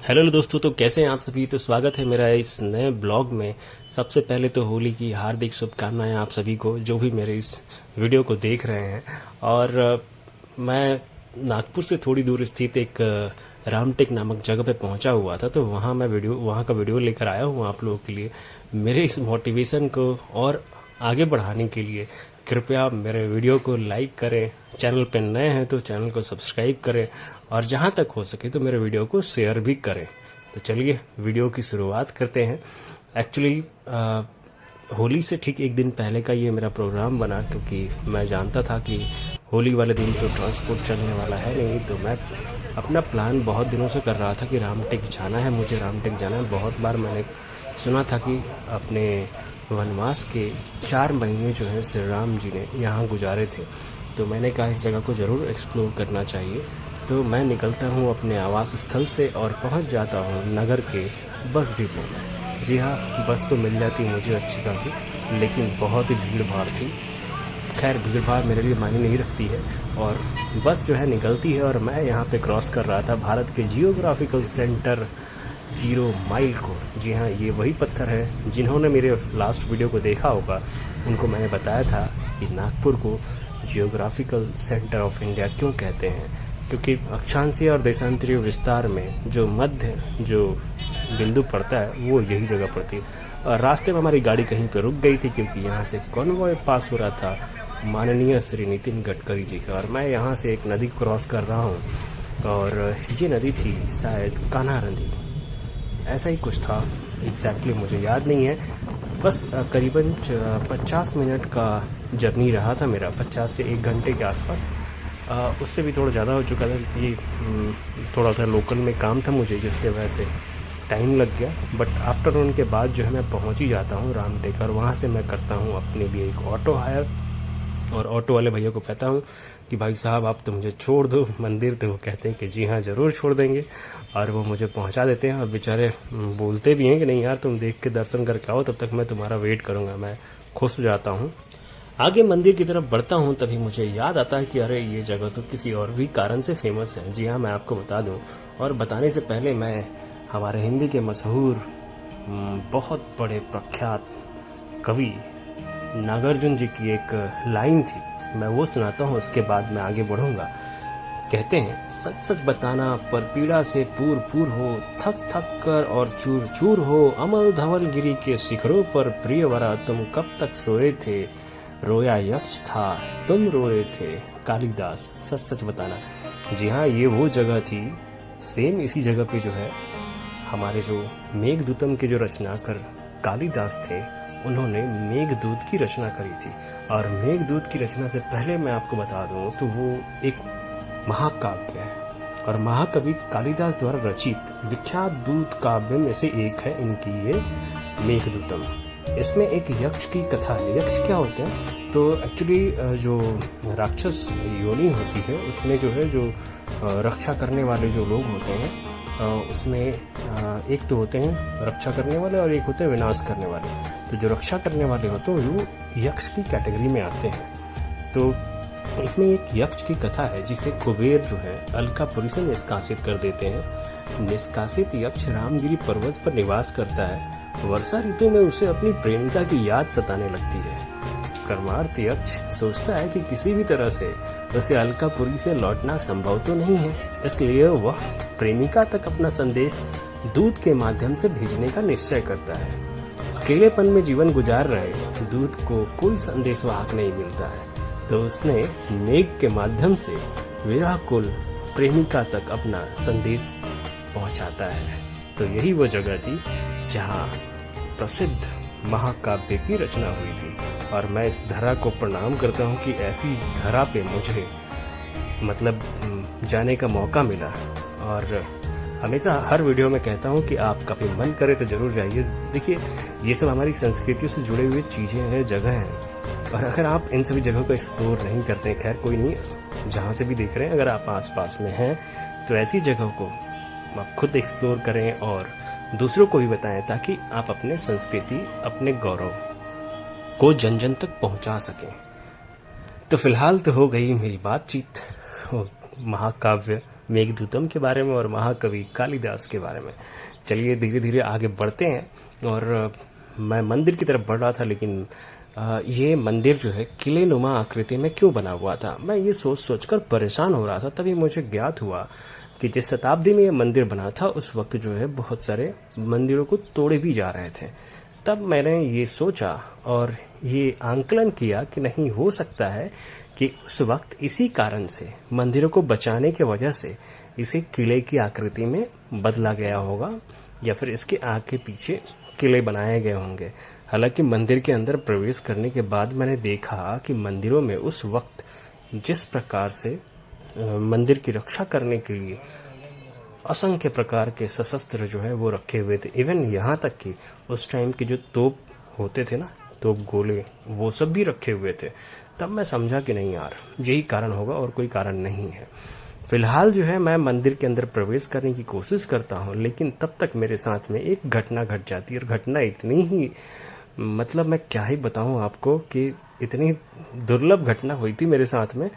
Hello दोस्तों, तो कैसे हैं आप सभी। तो स्वागत है मेरा इस नए ब्लॉग में। सबसे पहले तो होली की हार्दिक शुभकामनाएं आप सभी को जो भी मेरे इस वीडियो को देख रहे हैं। और मैं नागपुर से थोड़ी दूर स्थित एक रामटेक नामक जगह पे पहुंचा हुआ था, तो वहां का वीडियो लेकर आया हूं आप लोगों के लिए। मेरे इस मोटिवेशन को और आगे बढ़ाने के लिए कृपया मेरे वीडियो को लाइक करें, चैनल पर नए हैं तो चैनल को सब्सक्राइब करें, और जहां तक हो सके तो मेरे वीडियो को शेयर भी करें। तो चलिए वीडियो की शुरुआत करते हैं। एक्चुअली होली से ठीक एक दिन पहले का ये मेरा प्रोग्राम बना, क्योंकि मैं जानता था कि होली वाले दिन तो ट्रांसपोर्ट चलने वाला है नहीं। तो मैं अपना प्लान बहुत दिनों से कर रहा था कि रामटेक जाना है, मुझे रामटेक जाना है। बहुत बार मैंने सुना था कि अपने वनवास के 4 महीने जो है श्री राम जी ने यहाँ गुजारे थे, तो मैंने कहा इस जगह को ज़रूर एक्सप्लोर करना चाहिए। तो मैं निकलता हूँ अपने आवास स्थल से और पहुँच जाता हूँ नगर के बस डिपो में। जी हाँ, बस तो मिल जाती है मुझे अच्छी खासी, लेकिन बहुत ही भीड़ भाड़ थी। खैर, भीड़ भाड़ मेरे लिए मायने नहीं रखती है, और बस जो है निकलती है और मैं यहाँ पे क्रॉस कर रहा था भारत के जियोग्राफिकल सेंटर 0 माइल को। जी हाँ, ये वही पत्थर है। जिन्होंने मेरे लास्ट वीडियो को देखा होगा उनको मैंने बताया था कि नागपुर को जियोग्राफिकल सेंटर ऑफ इंडिया क्यों कहते हैं, क्योंकि अक्षांशीय और देशांतरीय विस्तार में जो बिंदु पड़ता है वो यही जगह पड़ती है। और रास्ते में हमारी गाड़ी कहीं पे रुक गई थी, क्योंकि यहाँ से कॉन्वॉय पास हो रहा था माननीय श्री नितिन गडकरी जी का, और मैं यहाँ से एक नदी क्रॉस कर रहा हूँ, और ये नदी थी शायद कान्हा नदी, ऐसा ही कुछ था। एग्जैक्टली मुझे याद नहीं है। बस करीबन 50 मिनट का जर्नी रहा था मेरा, 50 से 1 घंटे के आसपास। उससे भी थोड़ा ज़्यादा हो चुका था, क्योंकि थोड़ा सा लोकल में काम था मुझे, जिसके वजह से टाइम लग गया। बट आफ्टरनून के बाद जो है मैं पहुंच ही जाता हूं रामटेक, और वहां से मैं करता हूं अपने लिए एक ऑटो हायर, और ऑटो वाले भैया को कहता हूं कि भाई साहब आप तो मुझे छोड़ दो मंदिर। तो वो कहते हैं कि जी हाँ ज़रूर छोड़ देंगे, और वो मुझे पहुंचा देते हैं। और बेचारे बोलते भी हैं कि नहीं यार, तुम देख के दर्शन करके आओ, तब तक मैं तुम्हारा वेट करूँगा। मैं खुश हो जाता हूँ। आगे मंदिर की तरफ बढ़ता हूँ, तभी मुझे याद आता है कि अरे ये जगह तो किसी और भी कारण से फेमस है। जी हाँ, मैं आपको बता दूं, और बताने से पहले मैं हमारे हिंदी के मशहूर बहुत बड़े प्रख्यात कवि नागार्जुन जी की एक लाइन थी, मैं वो सुनाता हूँ, उसके बाद मैं आगे बढ़ूंगा। कहते हैं, सच सच बताना पर पीड़ा से पूर पूर हो, थक थक कर और चूर चूर हो, अमल धवल गिरी के शिखरों पर प्रियवरा तुम कब तक सोए थे, रोया यक्ष था तुम रोए थे। कालिदास, सच सच बताना। जी हाँ, ये वो जगह थी। सेम इसी जगह पे जो है हमारे जो मेघदूतम के जो रचनाकार कालिदास थे, उन्होंने मेघदूत की रचना करी थी। और मेघदूत की रचना से पहले मैं आपको बता दूं तो वो एक महाकाव्य है, और महाकवि कालिदास द्वारा रचित विख्यात दूत काव्य में से एक है इनकी ये मेघदूतम। इसमें एक यक्ष की कथा है। यक्ष क्या होते हैं, तो एक्चुअली जो राक्षस योनि होती है उसमें जो है जो रक्षा करने वाले जो लोग होते हैं, उसमें एक तो होते हैं रक्षा करने वाले और एक होते हैं विनाश करने वाले। तो जो रक्षा करने वाले होते हैं वो यक्ष की कैटेगरी में आते हैं। तो इसमें एक यक्ष की कथा है जिसे कुबेर जो है अलकापुरी से निष्कासित कर देते हैं। निष्कासित यक्ष रामगिरी पर्वत पर निवास करता है। वर्षा ऋतु में उसे अपनी प्रेमिका की याद सताने लगती है। कर्मार्थ यक्ष सोचता है कि किसी भी तरह से उसे अलकापुरी से लौटना संभव तो नहीं है, इसलिए वह प्रेमिका तक अपना संदेश दूत के माध्यम से भेजने का निश्चय करता है। अकेलेपन में जीवन गुजार रहे दूत को कोई संदेशवाहक नहीं मिलता है, तो उसने मेघ के माध्यम से विरहकुल प्रेमिका तक अपना संदेश पहुंचाता है। तो यही वो जगह थी जहां प्रसिद्ध महाकाव्य की रचना हुई थी, और मैं इस धरा को प्रणाम करता हूं कि ऐसी धरा पे मुझे जाने का मौका मिला। और हमेशा हर वीडियो में कहता हूं कि आप कभी मन करे तो जरूर जाइए। देखिए, ये सब हमारी संस्कृतियों से जुड़े हुए चीज़ें हैं, जगह हैं, और अगर आप इन सभी जगहों को एक्सप्लोर नहीं करते हैं, खैर कोई नहीं, जहाँ से भी देख रहे हैं, अगर आप आसपास में हैं तो ऐसी जगहों को आप खुद एक्सप्लोर करें और दूसरों को भी बताएं, ताकि आप अपने संस्कृति, अपने गौरव को जन जन तक पहुंचा सकें। तो फिलहाल तो हो गई मेरी बातचीत महाकाव्य मेघदूतम के बारे में और महाकवि कालिदास के बारे में। चलिए धीरे धीरे आगे बढ़ते हैं। और मैं मंदिर की तरफ बढ़ रहा था, लेकिन ये मंदिर जो है किले नुमा आकृति में क्यों बना हुआ था, मैं ये सोच सोचकर परेशान हो रहा था। तभी मुझे ज्ञात हुआ कि जिस शताब्दी में ये मंदिर बना था उस वक्त जो है बहुत सारे मंदिरों को तोड़े भी जा रहे थे। तब मैंने ये सोचा और ये आंकलन किया कि नहीं हो सकता है कि उस वक्त इसी कारण से मंदिरों को बचाने की वजह से इसे किले की आकृति में बदला गया होगा, या फिर इसके आगे पीछे किले बनाए गए होंगे। हालांकि मंदिर के अंदर प्रवेश करने के बाद मैंने देखा कि मंदिरों में उस वक्त जिस प्रकार से मंदिर की रक्षा करने के लिए असंख्य प्रकार के सशस्त्र जो है वो रखे हुए थे। इवन यहाँ तक कि उस टाइम के जो तोप होते थे ना, तोप गोले, वो सब भी रखे हुए थे। तब मैं समझा कि नहीं यार, यही कारण होगा और कोई कारण नहीं है। फिलहाल जो है मैं मंदिर के अंदर प्रवेश करने की कोशिश करता हूँ, लेकिन तब तक मेरे साथ में एक घटना घट जाती है। और घटना इतनी ही, मतलब मैं क्या ही बताऊँ आपको कि इतनी दुर्लभ घटना हुई थी मेरे साथ में,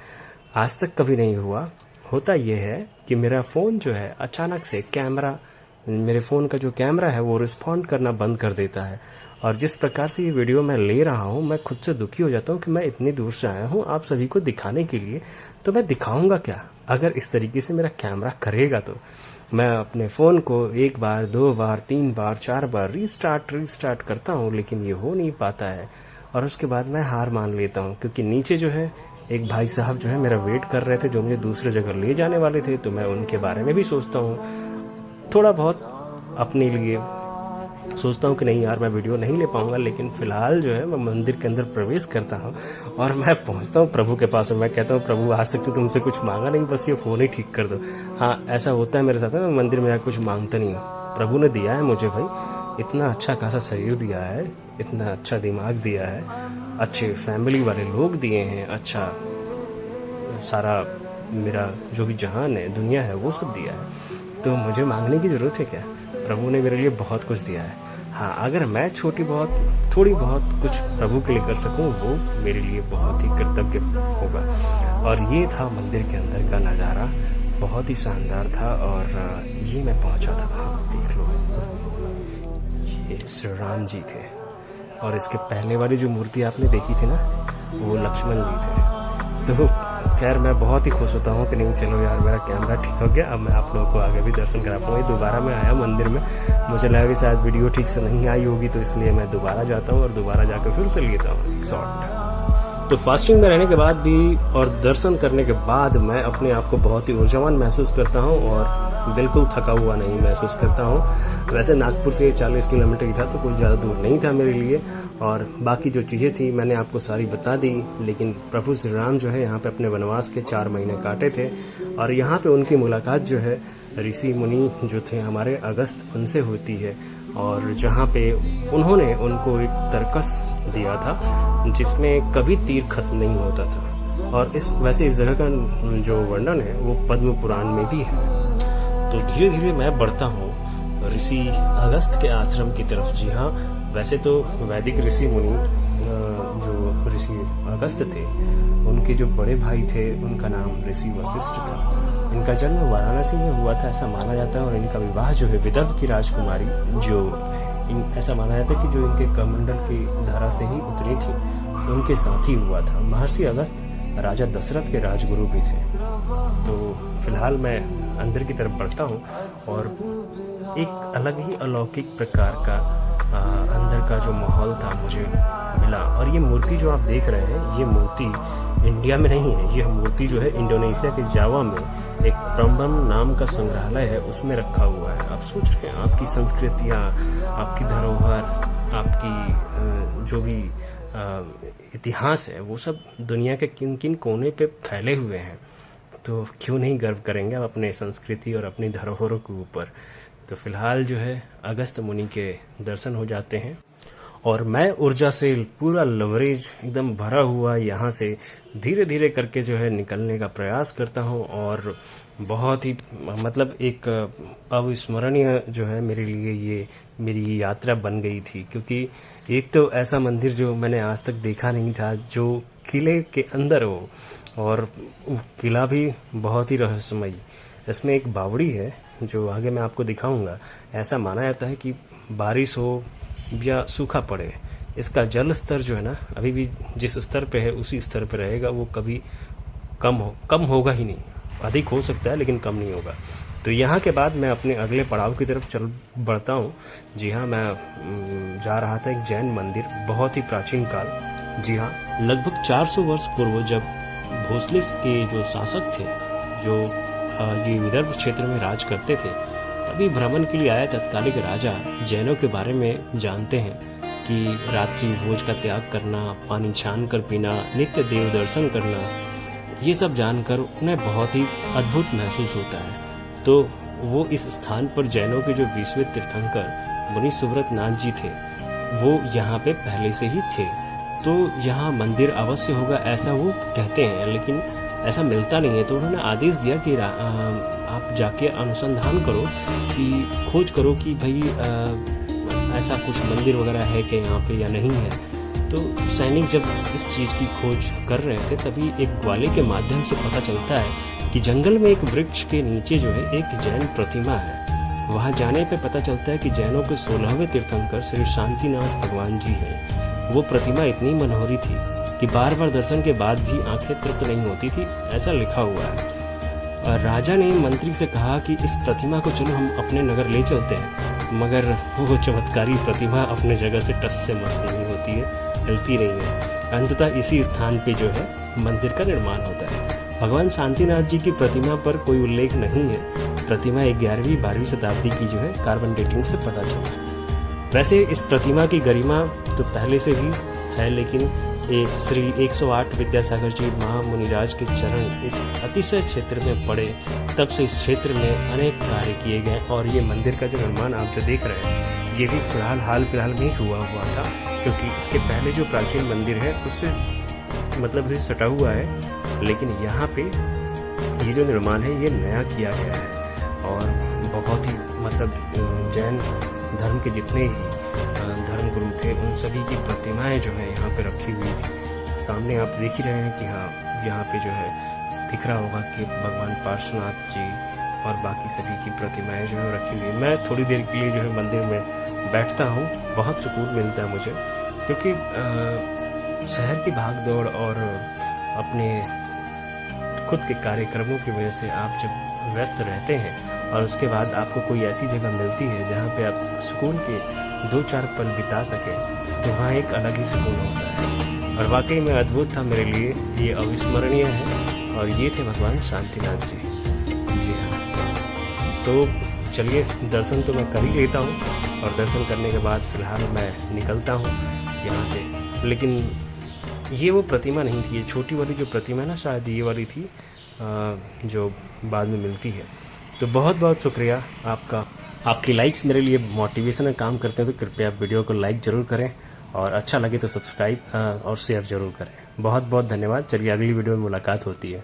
आज तक कभी नहीं हुआ। होता यह है कि मेरा फ़ोन जो है अचानक से कैमरा, मेरे फ़ोन का जो कैमरा है वो रिस्पॉन्ड करना बंद कर देता है। और जिस प्रकार से ये वीडियो मैं ले रहा हूँ, मैं खुद से दुखी हो जाता हूँ कि मैं इतनी दूर से आया हूँ आप सभी को दिखाने के लिए, तो मैं दिखाऊंगा क्या अगर इस तरीके से मेरा कैमरा करेगा। तो मैं अपने फ़ोन को 1 बार 2 बार 3 बार 4 बार रीस्टार्ट करता हूँ, लेकिन ये हो नहीं पाता है। और उसके बाद मैं हार मान लेता हूँ, क्योंकि नीचे जो है एक भाई साहब जो है मेरा वेट कर रहे थे, जो मुझे दूसरे जगह ले जाने वाले थे। तो मैं उनके बारे में भी सोचता हूँ, थोड़ा बहुत अपने लिए सोचता हूँ कि नहीं यार मैं वीडियो नहीं ले पाऊंगा। लेकिन फिलहाल जो है मैं मंदिर के अंदर प्रवेश करता हूँ और मैं पहुँचता हूँ प्रभु के पास। मैं कहता हूँ प्रभु आज तक तो तुमसे कुछ मांगा नहीं, बस ये फ़ोन ही ठीक कर दो। हाँ, ऐसा होता है मेरे साथ, मैं मंदिर में कुछ मांगता नहीं हूँ। प्रभु ने दिया है मुझे भाई, इतना अच्छा खासा शरीर दिया है, इतना अच्छा दिमाग दिया है, अच्छे फैमिली वाले लोग दिए हैं, अच्छा सारा मेरा जो भी जहान है, दुनिया है, वो सब दिया है। तो मुझे मांगने की ज़रूरत है क्या? प्रभु ने मेरे लिए बहुत कुछ दिया है। हाँ, अगर मैं थोड़ी बहुत कुछ प्रभु के लिए कर सकूं, वो मेरे लिए बहुत ही कर्तव्य होगा। और ये था मंदिर के अंदर का नज़ारा, बहुत ही शानदार था। और ये मैं पहुंचा था, आप देख लो, ये श्री राम जी थे। और इसके पहले वाली जो मूर्ति आपने देखी थी ना, वो लक्ष्मण जी थे। तो खैर मैं बहुत ही खुश होता हूँ कि नहीं चलो यार मेरा कैमरा ठीक हो गया, अब मैं आप लोगों को आगे भी दर्शन करा पाऊँगा। दोबारा मैं आया मंदिर में, मुझे लगा कि शायद वीडियो ठीक से नहीं आई होगी, तो इसलिए मैं दोबारा जाता हूँ और दोबारा जाकर फिर से लेता हूँ एक शॉट। तो फास्टिंग में रहने के बाद भी और दर्शन करने के बाद मैं अपने आप को बहुत ही ऊर्जावान महसूस करता हूँ और बिल्कुल थका हुआ नहीं महसूस करता हूँ। वैसे नागपुर से 40 किलोमीटर ही था, तो कुछ ज़्यादा दूर नहीं था मेरे लिए। और बाकी जो चीज़ें थी मैंने आपको सारी बता दी। लेकिन प्रभु श्री राम जो है यहाँ पे अपने वनवास के 4 महीने काटे थे, और यहाँ पे उनकी मुलाकात जो है ऋषि मुनि जो थे हमारे अगस्त, उनसे होती है। और जहाँ पे उन्होंने उनको एक तरकस दिया था जिसमें कभी तीर खत्म नहीं होता था। और इस जगह का जो वर्णन है वो पद्म पुराण में भी है। तो धीरे धीरे मैं बढ़ता हूँ ऋषि अगस्त के आश्रम की तरफ। जी हाँ, वैसे तो वैदिक ऋषि मुनि जो ऋषि अगस्त थे, उनके जो बड़े भाई थे उनका नाम ऋषि वशिष्ठ था। इनका जन्म वाराणसी में हुआ था ऐसा माना जाता है। और इनका विवाह जो है विदर्भ की राजकुमारी, ऐसा माना जाता है कि जो इनके कमंडल की धारा से ही उतरी थी, उनके साथ ही हुआ था। महर्षि अगस्त राजा दशरथ के राजगुरु भी थे। तो फिलहाल मैं अंदर की तरफ बढ़ता हूँ और एक अलग ही अलौकिक प्रकार का अंदर का जो माहौल था मुझे मिला। और ये मूर्ति जो आप देख रहे हैं, ये मूर्ति इंडिया में नहीं है, ये मूर्ति जो है इंडोनेशिया के जावा में एक प्रम्बम नाम का संग्रहालय है, उसमें रखा हुआ है। आप सोच रहे हैं आपकी संस्कृतियाँ, आपकी धरोहर, आपकी जो भी इतिहास है, वो सब दुनिया के किन किन कोने पे फैले हुए हैं। तो क्यों नहीं गर्व करेंगे आप अपने संस्कृति और अपनी धरोहरों के ऊपर। तो फिलहाल जो है अगस्त मुनि के दर्शन हो जाते हैं और मैं ऊर्जा से पूरा लवरेज एकदम भरा हुआ यहाँ से धीरे धीरे करके जो है निकलने का प्रयास करता हूँ। और बहुत ही मतलब एक अविस्मरणीय जो है मेरे लिए ये मेरी यात्रा बन गई थी। क्योंकि एक तो ऐसा मंदिर जो मैंने आज तक देखा नहीं था, जो किले के अंदर हो, और किला भी बहुत ही रहस्यमयी। इसमें एक बावड़ी है जो आगे मैं आपको दिखाऊंगा। ऐसा माना जाता है कि बारिश हो या सूखा पड़े, इसका जल स्तर जो है ना अभी भी जिस स्तर पे है उसी स्तर पे रहेगा, वो कभी कम होगा ही नहीं। अधिक हो सकता है लेकिन कम नहीं होगा। तो यहाँ के बाद मैं अपने अगले पड़ाव की तरफ चल बढ़ता हूँ। जी हाँ, मैं जा रहा था एक जैन मंदिर, बहुत ही प्राचीन काल। जी हाँ, लगभग 400 वर्ष पूर्व जब भोसले के जो शासक थे, जो ये विदर्भ क्षेत्र में राज करते थे, तभी भ्रमण के लिए आए तत्कालिक राजा जैनों के बारे में जानते हैं कि रात्रि भोज का त्याग करना, पानी छान कर पीना, नित्य देव दर्शन करना, ये सब जानकर उन्हें बहुत ही अद्भुत महसूस होता है। तो वो इस स्थान पर जैनों के जो 20वें तीर्थंकर मुनि सुव्रत नाथ जी थे, वो यहाँ पे पहले से ही थे। तो यहाँ मंदिर अवश्य होगा ऐसा वो कहते हैं, लेकिन ऐसा मिलता नहीं है। तो उन्होंने आदेश दिया कि आप जाके अनुसंधान करो, कि खोज करो कि भाई ऐसा कुछ मंदिर वगैरह है कि यहाँ पे या नहीं है। तो सैनिक जब इस चीज़ की खोज कर रहे थे, तभी एक ग्वाले के माध्यम से पता चलता है कि जंगल में एक वृक्ष के नीचे जो है एक जैन प्रतिमा है। वहाँ जाने पे पता चलता है कि जैनों के 16वें तीर्थंकर श्री शांतिनाथ भगवान जी हैं। वो प्रतिमा इतनी मनोहरी थी कि बार बार दर्शन के बाद भी आंखें तृप्त नहीं होती थी, ऐसा लिखा हुआ है। और राजा ने मंत्री से कहा कि इस प्रतिमा को चलो हम अपने नगर ले चलते हैं, मगर वो चमत्कारी प्रतिमा अपने जगह से टस से मस नहीं होती है, हिलती नहीं है। अंततः इसी स्थान पे जो है मंदिर का निर्माण होता है। भगवान शांतिनाथ जी की प्रतिमा पर कोई उल्लेख नहीं है। प्रतिमा 11वीं-12वीं शताब्दी की जो है कार्बन डेटिंग से पता चला है। वैसे इस प्रतिमा की गरिमा तो पहले से ही है, लेकिन श्री 108 विद्यासागर जी महामुनिराज के चरण इस अतिशय क्षेत्र में पड़े, तब से इस क्षेत्र में अनेक कार्य किए गए। और ये मंदिर का जो निर्माण आप जो देख रहे हैं, ये भी हाल फिलहाल में हुआ था, क्योंकि इसके पहले जो प्राचीन मंदिर है उससे मतलब सटा हुआ है। लेकिन यहाँ पे ये जो निर्माण है ये नया किया गया है। और बहुत ही मतलब जैन धर्म के जितने ही धर्म गुरु थे, उन सभी की प्रतिमाएं जो है यहाँ पे रखी हुई थी। सामने आप देख ही रहे हैं कि हाँ, यहाँ पे जो है दिख रहा होगा कि भगवान पार्श्वनाथ जी और बाकी सभी की प्रतिमाएं जो है रखी हुई है। मैं थोड़ी देर के लिए जो है मंदिर में बैठता हूँ, बहुत सुकून मिलता है मुझे, क्योंकि शहर की भाग दौड़ और अपने खुद के कार्यक्रमों की वजह से आप जब व्यस्त रहते हैं और उसके बाद आपको कोई ऐसी जगह मिलती है जहाँ पे आप सुकून के 2-4 पल बिता सकें, तो वहाँ एक अलग ही सुकून होता है। और वाकई में अद्भुत था मेरे लिए, ये अविस्मरणीय है। और ये थे भगवान शांतिनाथ जी। जी हाँ, तो चलिए दर्शन तो मैं कर ही लेता हूँ, और दर्शन करने के बाद फिलहाल मैं निकलता हूँ यहाँ से। लेकिन ये वो प्रतिमा नहीं थी, ये छोटी वाली जो प्रतिमा है ना, शायद ये वाली थी जो बाद में मिलती है। तो बहुत बहुत शुक्रिया आपका। आपकी लाइक्स मेरे लिए मोटिवेशन का काम करते हैं, तो कृपया आप वीडियो को लाइक ज़रूर करें, और अच्छा लगे तो सब्सक्राइब और शेयर ज़रूर करें। बहुत बहुत धन्यवाद। चलिए अगली वीडियो में मुलाकात होती है।